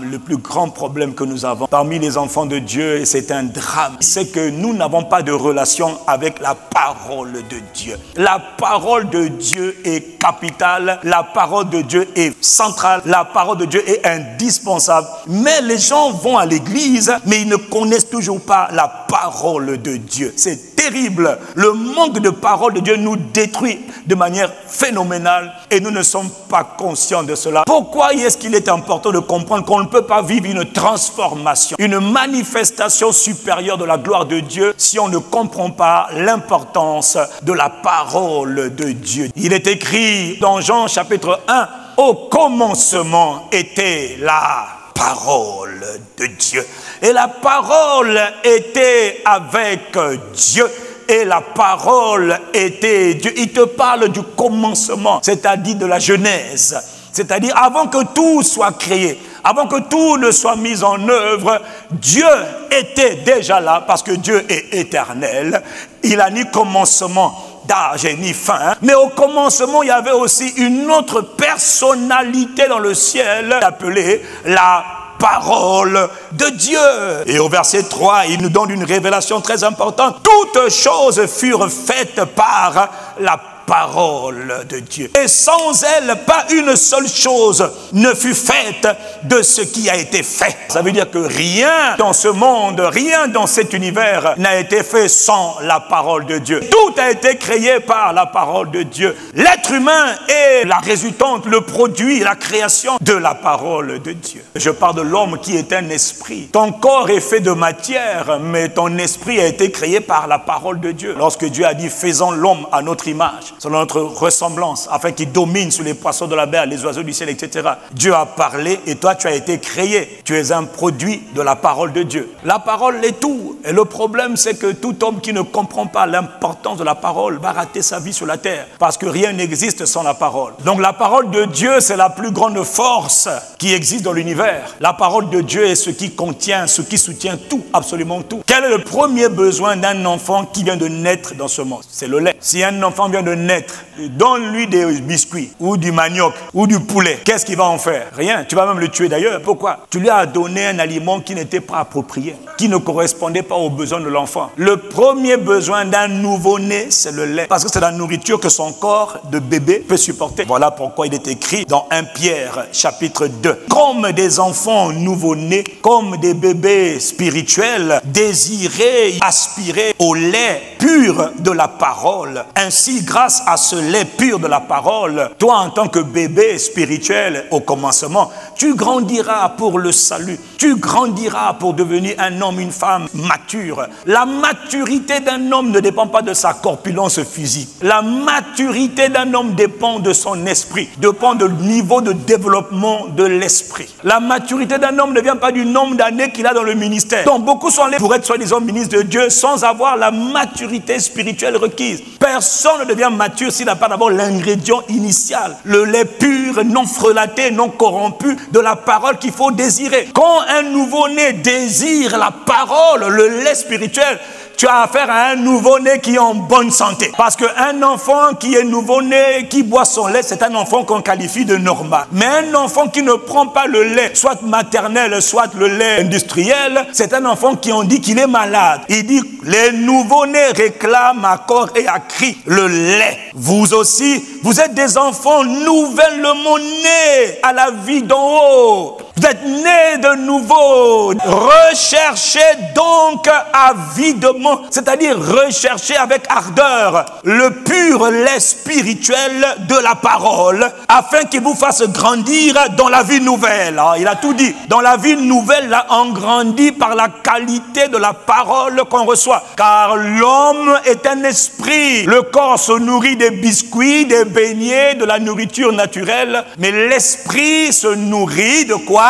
le plus grand problème que nous avons parmi les enfants de Dieu, et c'est un drame, c'est que nous n'avons pas de relation avec la parole de Dieu. La parole de Dieu est capitale, la parole de Dieu est centrale, la parole de Dieu est indispensable. Mais les gens vont à l'église, mais ils ne connaissent toujours pas la parole de Dieu. C'est terrible. Le manque de parole de Dieu nous détruit de manière phénoménale et nous ne sommes pas conscients de cela. Pourquoi est-ce qu'il est important de comprendre qu'on ne peut pas vivre une transformation, une manifestation supérieure de la gloire de Dieu si on ne comprend pas l'importance de la parole de Dieu? Il est écrit dans Jean chapitre 1, au commencement était la parole de Dieu. Et la parole était avec Dieu. Et la parole était Dieu. Il te parle du commencement, c'est-à-dire de la Genèse. C'est-à-dire avant que tout soit créé, avant que tout ne soit mis en œuvre, Dieu était déjà là parce que Dieu est éternel. Il n'a ni commencement d'âge ni fin. Mais au commencement, il y avait aussi une autre personnalité dans le ciel appelée la parole de Dieu. Et au verset 3, il nous donne une révélation très importante. Toutes choses furent faites par la parole de Dieu. Et sans elle, pas une seule chose ne fut faite de ce qui a été fait. Ça veut dire que rien dans ce monde, rien dans cet univers n'a été fait sans la parole de Dieu. Tout a été créé par la parole de Dieu. L'être humain est la résultante, le produit, la création de la parole de Dieu. Je parle de l'homme qui est un esprit. Ton corps est fait de matière, mais ton esprit a été créé par la parole de Dieu. Lorsque Dieu a dit, faisons l'homme à notre image, selon notre ressemblance, afin qu'il domine sur les poissons de la mer, les oiseaux du ciel, etc. Dieu a parlé et toi tu as été créé. Tu es un produit de la parole de Dieu. La parole est tout. Et le problème c'est que tout homme qui ne comprend pas l'importance de la parole va rater sa vie sur la terre. Parce que rien n'existe sans la parole. Donc la parole de Dieu c'est la plus grande force qui existe dans l'univers. La parole de Dieu est ce qui contient, ce qui soutient tout, absolument tout. Quel est le premier besoin d'un enfant qui vient de naître dans ce monde? C'est le lait. Si un enfant vient de naître, donne-lui des biscuits ou du manioc ou du poulet. Qu'est-ce qu'il va en faire? Rien. Tu vas même le tuer d'ailleurs. Pourquoi? Tu lui as donné un aliment qui n'était pas approprié, qui ne correspondait pas aux besoins de l'enfant. Le premier besoin d'un nouveau-né, c'est le lait. Parce que c'est la nourriture que son corps de bébé peut supporter. Voilà pourquoi il est écrit dans 1 Pierre chapitre 2. Comme des enfants nouveau-nés, comme des bébés spirituels, désirez, aspirez au lait pur de la parole. Ainsi, grâce à ce lait pur de la parole, toi en tant que bébé spirituel au commencement, tu grandiras pour le salut. Tu grandiras pour devenir un homme, une femme mature. La maturité d'un homme ne dépend pas de sa corpulence physique. La maturité d'un homme dépend de son esprit, dépend du niveau de développement de l'esprit. La maturité d'un homme ne vient pas du nombre d'années qu'il a dans le ministère. Donc beaucoup sont allés pour être soi-disant ministres de Dieu sans avoir la maturité spirituelle requise. Personne ne devient mature s'il n'a pas d'abord l'ingrédient initial, le lait pur, non frelaté, non corrompu de la parole qu'il faut désirer. Quand un nouveau-né désire la parole, le lait spirituel, tu as affaire à un nouveau-né qui est en bonne santé. Parce qu'un enfant qui est nouveau-né, qui boit son lait, c'est un enfant qu'on qualifie de normal. Mais un enfant qui ne prend pas le lait, soit maternel, soit le lait industriel, c'est un enfant qui on dit qu'il est malade. Il dit, les nouveau-nés réclament à corps et à cri le lait. Vous aussi, vous êtes des enfants nouvellement nés à la vie d'en haut. Vous êtes nés de nouveau. Recherchez donc avidement, c'est-à-dire recherchez avec ardeur le pur lait spirituel de la parole, afin qu'il vous fasse grandir dans la vie nouvelle. Alors, il a tout dit. Dans la vie nouvelle, là, on grandit par la qualité de la parole qu'on reçoit. Car l'homme est un esprit. Le corps se nourrit des biscuits, des beignets, de la nourriture naturelle. Mais l'esprit se nourrit de quoi?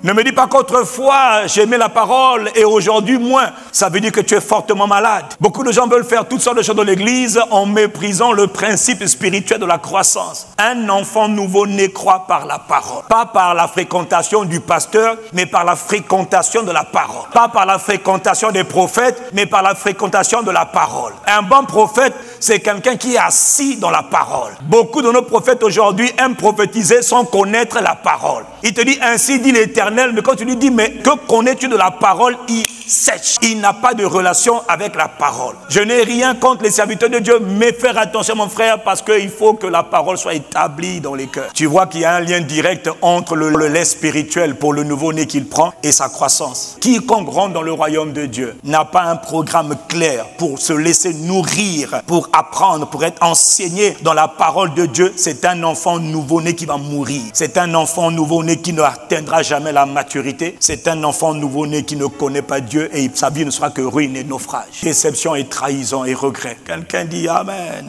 Ne me dis pas qu'autrefois j'aimais la parole et aujourd'hui moins. Ça veut dire que tu es fortement malade. Beaucoup de gens veulent faire toutes sortes de choses dans l'église en méprisant le principe spirituel de la croissance. Un enfant nouveau-né croît par la parole. Pas par la fréquentation du pasteur, mais par la fréquentation de la parole. Pas par la fréquentation des prophètes, mais par la fréquentation de la parole. Un bon prophète c'est quelqu'un qui est assis dans la parole. Beaucoup de nos prophètes aujourd'hui aiment prophétiser sans connaître la parole. Il te dit ainsi dit l'Éternel, mais quand tu lui dis mais que connais-tu de la parole, il sèche. Il n'a pas de relation avec la parole. Je n'ai rien contre les serviteurs de Dieu, mais faire attention mon frère, parce qu'il faut que la parole soit établie dans les cœurs. Tu vois qu'il y a un lien direct entre le lait spirituel pour le nouveau-né qu'il prend et sa croissance. Quiconque rentre dans le royaume de Dieu n'a pas un programme clair pour se laisser nourrir, pour apprendre, pour être enseigné dans la parole de Dieu. C'est un enfant nouveau-né qui va mourir. C'est un enfant nouveau-né qui ne atteindra jamais la maturité. C'est un enfant nouveau-né qui ne connaît pas Dieu et sa vie ne sera que ruine et naufrage. Déception et trahison et regret. Quelqu'un dit Amen.